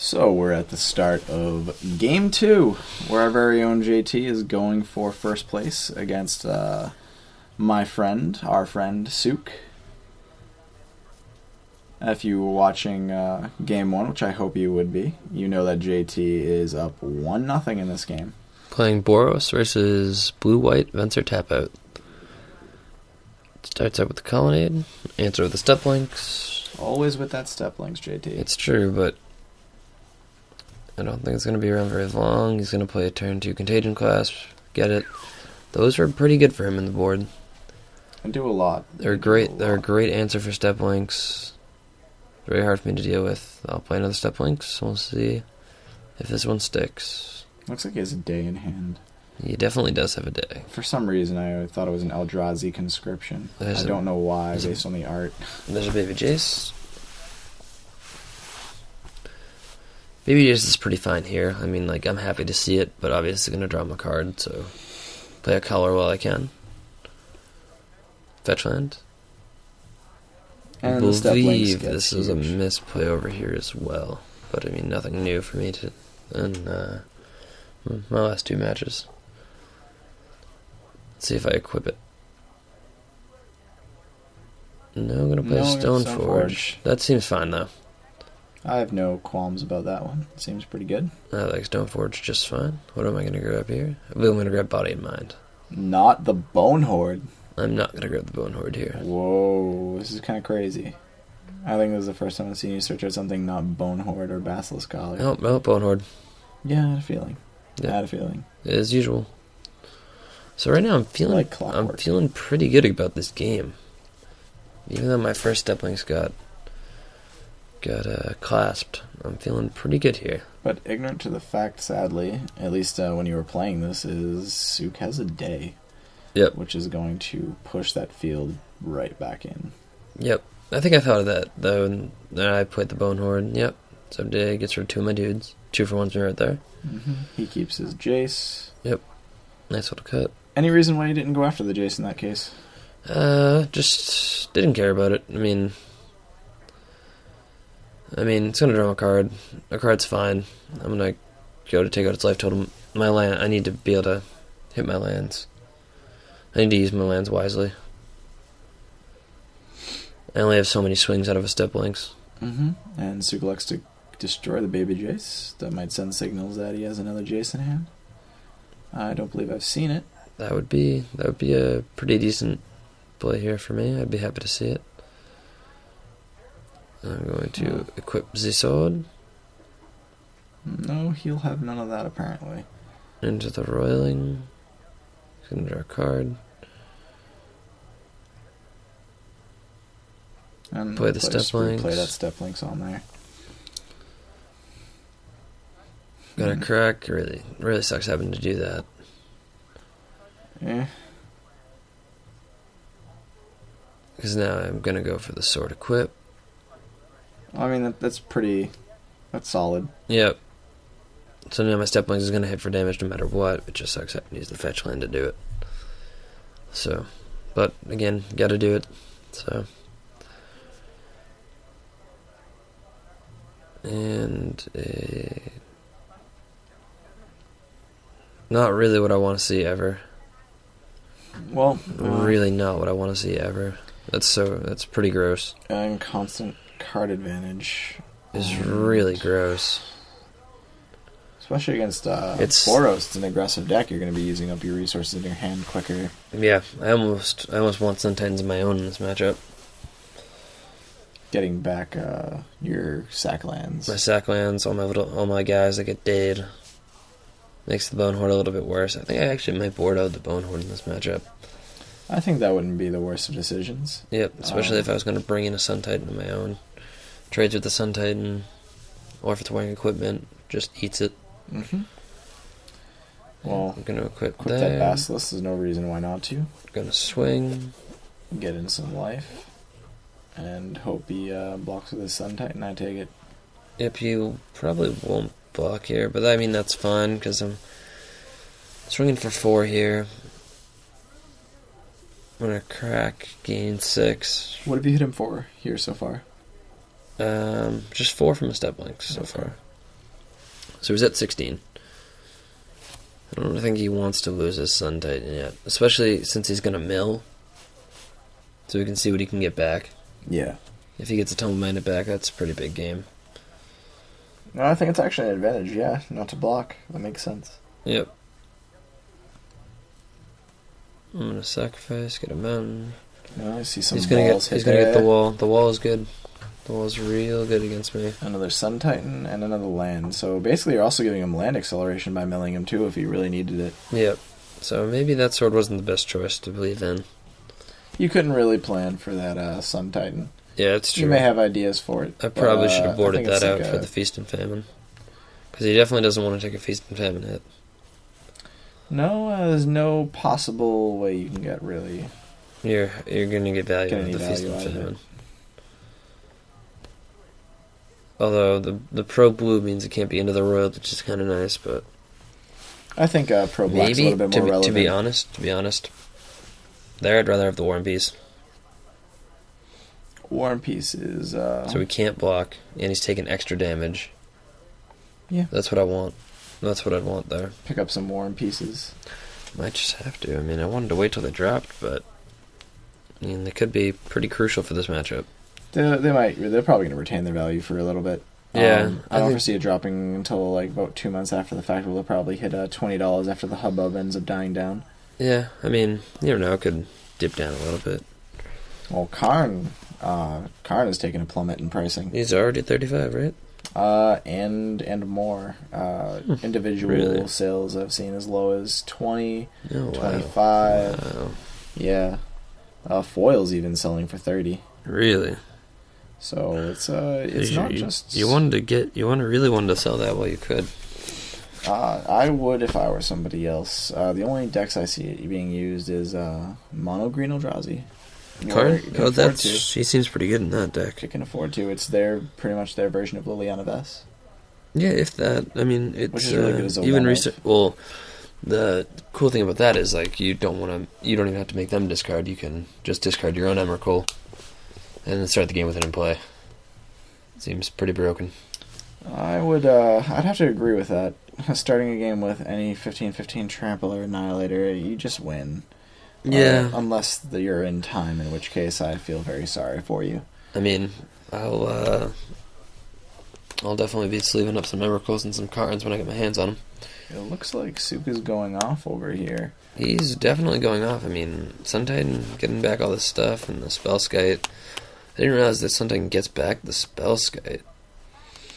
So we're at the start of Game 2, where our very own JT is going for first place against our friend, Sook. If you were watching Game 1, which I hope you would be, you know that JT is up 1-0 in this game. Playing Boros versus Blue-White Venser Tapout. Starts out with the Colonnade, answer with the Step Links. Always with that Step Links, JT. It's true, but I don't think it's going to be around very long. He's going to play a turn 2 Contagion Clasp. Get it. Those are pretty good for him in the board. And do a lot. They're great. They're a great answer for Step Links. Very hard for me to deal with. I'll play another Step Links. We'll see if this one sticks. Looks like he has a day in hand. He definitely does have a day. For some reason, I thought it was an Eldrazi conscription. I don't know why, based on the art. There's a Baby Jace. Baby Jace is pretty fine here. I mean, I'm happy to see it, but obviously going to draw my card, so play a color while I can. Fetch land. And I believe this is a misplay over here as well, but I mean, nothing new for me to. And my last 2 matches. Let's see if I equip it. No, I'm going to play Stoneforge. That seems fine, though. I have no qualms about that one. It seems pretty good. I like Stoneforge just fine. What am I going to grab here? I believe I'm going to grab Body and Mind. Not the Bone Horde. I'm not going to grab the Bone Horde here. Whoa, this is kind of crazy. I think this is the first time I've seen you search out something not Bone Horde or Basilisk Collar. No, Bone Horde. Yeah, I had a feeling. Yep. I had a feeling. As usual. So right now I'm feeling pretty good about this game. Even though my first Step Links got clasped, I'm feeling pretty good here. But ignorant to the fact, sadly, at least when you were playing this, is Sook has a day. Yep. Which is going to push that field right back in. Yep. I think I thought of that, though, and then I played the Bone Horde. Yep. So day gets rid of 2 of my dudes. 2 for 1's me right there. Mm-hmm. He keeps his Jace. Yep. Nice little cut. Any reason why you didn't go after the Jace in that case? Just didn't care about it. I mean, it's gonna draw a card. A card's fine. I'm gonna go to take out its life totem. My land. I need to be able to hit my lands. I need to use my lands wisely. I only have so many swings out of a Step Links. Mm-hmm. And Sook likes to destroy the Baby Jace. That might send signals that he has another Jace in hand. I don't believe I've seen it. That would be a pretty decent play here for me. I'd be happy to see it. I'm going to equip the sword. No, he'll have none of that apparently. Into the roiling. He's going to draw a card. And play the Step Links. Play that Step Links on there. Got a crack. Really sucks having to do that. Yeah. Because now I'm going to go for the sword equip. I mean, that's solid. Yep. So now my Step Links is going to hit for damage no matter what. It just sucks having to use the fetch land to do it. So, but again, got to do it. So. And not really what I want to see ever. Well, really not what I want to see ever. That's pretty gross. And constant card advantage is really gross. Especially against Boros. It's an aggressive deck. You're going to be using up your resources in your hand quicker. Yeah, I almost want Sun Titans of my own in this matchup. Getting back your sack lands. My sack lands, all my guys that get dead. Makes the Bone Horde a little bit worse. I think I actually might board out the Bone Horde in this matchup. I think that wouldn't be the worst of decisions. Yep, especially if I was going to bring in a Sun Titan of my own. Trades with the Sun Titan, or if it's wearing equipment, just eats it. Mm-hmm. Well, I'm going to equip that Basilisk. There's no reason why not to. Going to swing. Get in some life. And hope he blocks with his Sun Titan, I take it. Yep, you probably won't block here, but I mean, that's fine, because I'm swinging for 4 here. I'm going to crack, gain 6. What have you hit him for here so far? Just 4 from a Step Links so far. So he's at 16. I don't think he wants to lose his Sun Titan yet, especially since he's going to mill. So we can see what he can get back. Yeah. If he gets a Tumble Magnet back, that's a pretty big game. No, I think it's actually an advantage, yeah, not to block. That makes sense. Yep. I'm going to sacrifice, get a mountain. No, I see some He's gonna balls get hit there. the wall. The wall is good. The wall is real good against me. Another Sun Titan and another land. So basically you're also giving him land acceleration by milling him too if he really needed it. Yep. So maybe that sword wasn't the best choice to believe in. You couldn't really plan for that Sun Titan. Yeah, it's true. You may have ideas for it. I probably should have boarded I think that it's out like for the Feast and Famine. Because he definitely doesn't want to take a Feast and Famine hit. No, there's no possible way you can get really... You're going to get value out of the Feast and value out of it. Famine. Although the Pro Blue means it can't be into the Royal, which is kind of nice, but... I think Pro Black's a maybe, little bit more relevant. to be honest, there I'd rather have the War and Peace. War and Peace is... So he can't block, and he's taking extra damage. Yeah. That's what I want. That's what I'd want there. Pick up some War and Pieces. Might just have to. I mean, I wanted to wait till they dropped, but... I mean, they could be pretty crucial for this matchup. They're probably going to retain their value for a little bit. Yeah. I don't foresee it dropping until like about 2 months after the fact. We'll probably hit $20 after the hubbub ends up dying down. Yeah, I mean, you never know. It could dip down a little bit. Well, Karn has taken a plummet in pricing. He's already at 35, right? And more. Individual Really? sales I've seen as low as 20, Oh, wow. 25. Wow. Yeah. Foils even selling for 30. Really? So it's not just... You really wanted to sell that while you could. I would if I were somebody else. The only decks I see being used is Mono Green Eldrazi. Karn? You can Oh, afford to. she seems pretty good in that deck. You can afford to. It's pretty much their version of Liliana Vess. Yeah, if that. I mean, it's Which is really good as a even one-off. recent. Well, the cool thing about that is like you don't even have to make them discard. You can just discard your own Emrakul and then start the game with it in play. Seems pretty broken. I'd have to agree with that. Starting a game with any 15/15 Trample or Annihilator, you just win. Yeah. Unless you're in time, in which case I feel very sorry for you. I mean, I'll definitely be sleeving up some Emrakuls and some cards when I get my hands on them. It looks like Suka's going off over here. He's definitely going off. I mean, Sun Titan getting back all this stuff and the Spellskite. I didn't realize that Sun Titan gets back the Spellskite.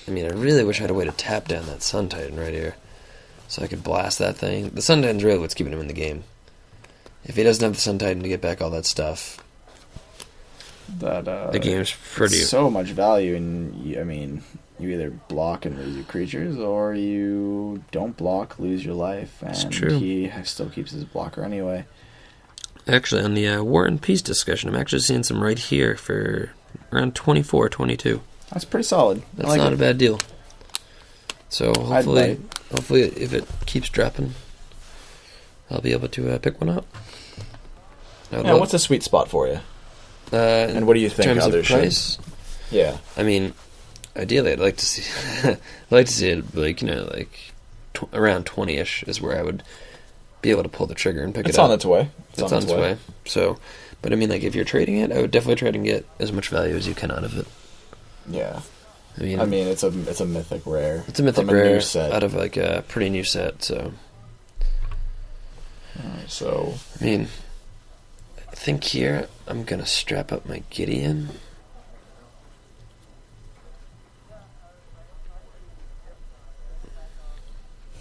I mean, I really wish I had a way to tap down that Sun Titan right here, so I could blast that thing. The Sun Titan's really what's keeping him in the game. If he doesn't have the Sun Titan to get back all that stuff, the game's pretty... So much value, and you either block and lose your creatures, or you don't block, lose your life, and It's true. he still keeps his blocker anyway. Actually, on the War and Peace discussion, I'm actually seeing some right here for around 24, 22. That's pretty solid. That's not a bad deal. So hopefully if it keeps dropping, I'll be able to pick one up. What's a sweet spot for you? And what do you think in terms others of price? should? Yeah. I mean, ideally, I'd like to see, it like around 20ish is where I would be able to pull the trigger and pick it up. It's on its way. It's on its way. So, but I mean, like if you're trading it, I would definitely try to get as much value as you can out of it. Yeah. I mean, it's a mythic rare. It's a mythic from a rare new set. out of like a pretty new set. So, Alright, so I mean, I think here I'm gonna strap up my Gideon.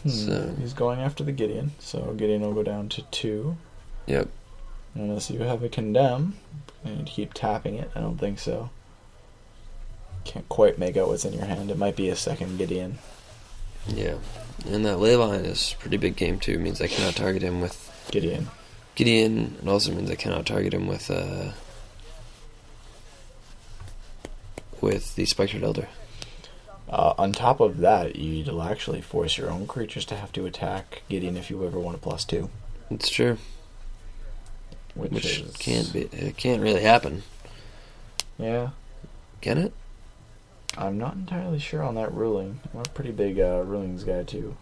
So he's going after the Gideon. So Gideon will go down to 2. Yep. Unless you have a Condemn, and keep tapping it. I don't think so. Can't quite make out what's in your hand. It might be a second Gideon. Yeah. And that ley line is a pretty big game too. It means I cannot target him with Gideon. It also means I cannot target him with the Spectred Elder. On top of that, you'll actually force your own creatures to have to attack Gideon if you ever want a +2. It's true. Which is... can't really happen. Yeah. Can it? I'm not entirely sure on that ruling. I'm a pretty big rulings guy, too.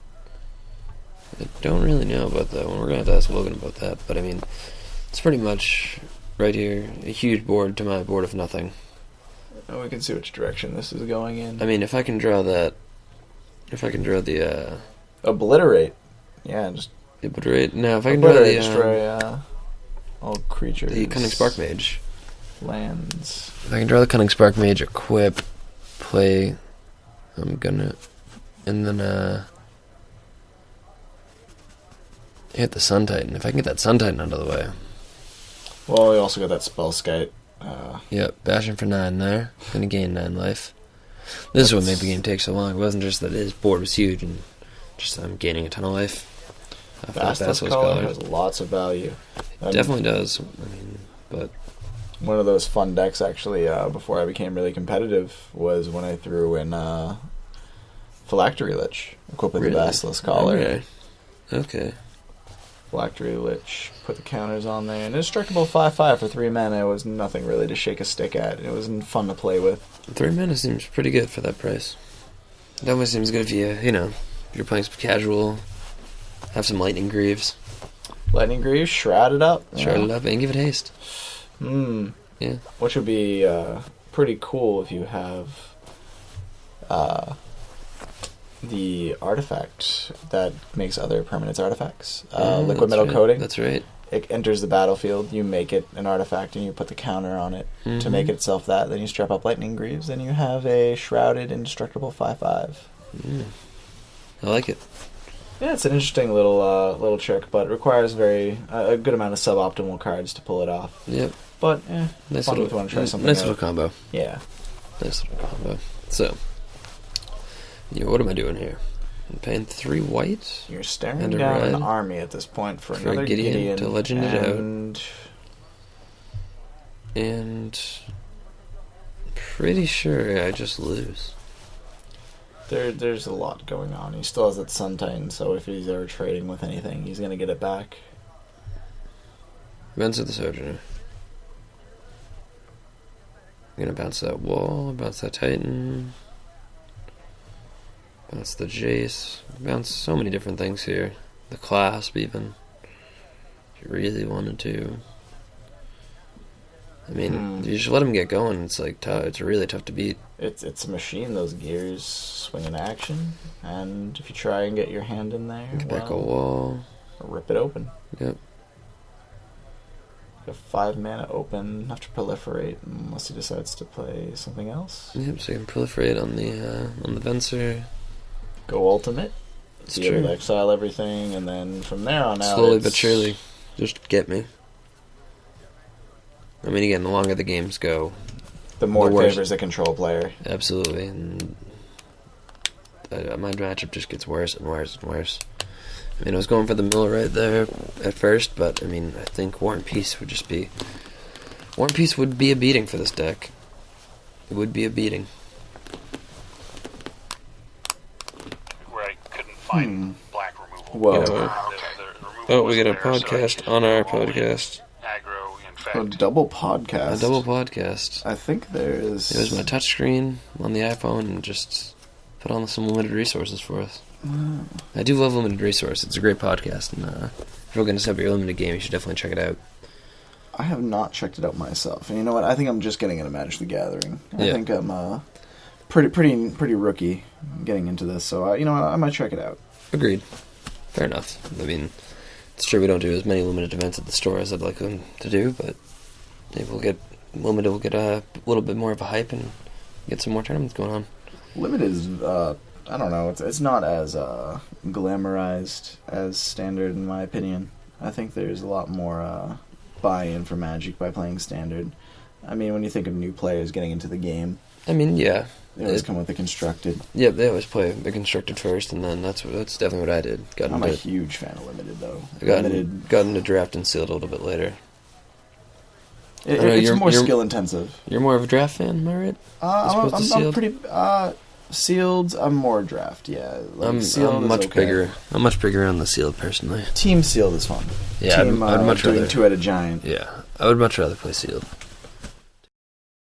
I don't really know about that one. We're going to have to ask Logan about that. But, I mean, it's pretty much right here a huge board to my board of nothing. Oh, we can see which direction this is going in. I mean, if I can draw that... If I can draw the... Obliterate. Yeah, just... Obliterate? No, if I can draw the... destroy all creatures. The Cunning Spark Mage. Lands. If I can draw the Cunning Spark Mage, equip, play... I'm gonna... And then, hit the Sun Titan. If I can get that Sun Titan out of the way. Well, we also got that Spellskite. Yep, bashing for 9 there. Gonna gain 9 life. This is what made the game take so long. It wasn't just that his board was huge and just I'm gaining a ton of life. Basilisk Collar has lots of value. It definitely does. I mean, but one of those fun decks, actually, before I became really competitive, was when I threw in Phylactery Lich, equipped with the Basilisk Collar. Okay. Phylactery Lich, put the counters on there, and indestructible 5/5 for 3 mana. It was nothing really to shake a stick at. It was fun to play with. 3 mana seems pretty good for that price. It almost seems good if if you're playing some casual, have some Lightning Greaves. Lightning Greaves, shroud it up. Shroud it up and give it haste. Yeah. Which would be pretty cool if you have the artifact that makes other permanents artifacts. Liquid Metal Coating. That's right. It enters the battlefield, you make it an artifact, and you put the counter on it to make it itself that. Then you strap up Lightning Greaves, and you have a shrouded, indestructible 5/5. I like it. Yeah, it's an interesting little trick, but it requires a good amount of suboptimal cards to pull it off. Yep. But, nice fun little, if you want to try something nice out. little combo. Yeah. Nice little combo. So, what am I doing here? I'm paying 3 white. You're staring down an army at this point for another Gideon to legend it out. And pretty sure I just lose. There's a lot going on. He still has that Sun Titan, so if he's ever trading with anything, he's going to get it back. Venser the Sojourner. I'm going to bounce that wall, bounce that Titan, bounce the Jace, bounce so many different things here. The Clasp, even. If you really wanted to. I mean, you just let him get going. It's like it's really tough to beat. It's a machine. Those gears swing in action, and if you try and get your hand in there, get back a wall, rip it open. Yep. You have 5 mana open, enough to proliferate unless he decides to play something else. Yep. So you can proliferate on the Venser. Go ultimate. It's be able to exile everything, and then from there on out, slowly but surely, just get me. I mean, again, the longer the games go, the more it favors the control player. Absolutely, and my matchup just gets worse and worse and worse. I mean, I was going for the mill right there at first, but I mean, I think War and Peace would just be... War and Peace would be a beating for this deck. It would be a beating. Where I couldn't find black removal. Well, we got a podcast on our podcast. A double podcast. A double podcast. I think there is... It was my touchscreen on the iPhone and just put on some limited resources for us. Wow. I do love limited resources. It's a great podcast, and if you're going to set up your limited game, you should definitely check it out. I have not checked it out myself. And you know what? I think I'm just getting into Magic the Gathering. I think I'm pretty rookie getting into this, so I might check it out. Agreed. Fair enough. I mean, it's true we don't do as many limited events at the store as I'd like them to do, but maybe limited will get a little bit more of a hype and get some more tournaments going on. Limited is, I don't know, it's not as glamorized as Standard in my opinion. I think there's a lot more buy-in for Magic by playing Standard. I mean, when you think of new players getting into the game, I mean, yeah, they always come with the constructed. Yeah, they always play the constructed first, and then that's definitely what I did. I'm a huge fan of Limited, though. I got into Draft and Sealed a little bit later. It's more skill intensive. You're more of a Draft fan, am I right? I'm pretty Sealed. I'm more Draft. Yeah, I'm much bigger. I'm much bigger on the Sealed personally. Team Sealed is fun. Yeah, Team, I'd much rather two-headed giant. Yeah, I would much rather play Sealed.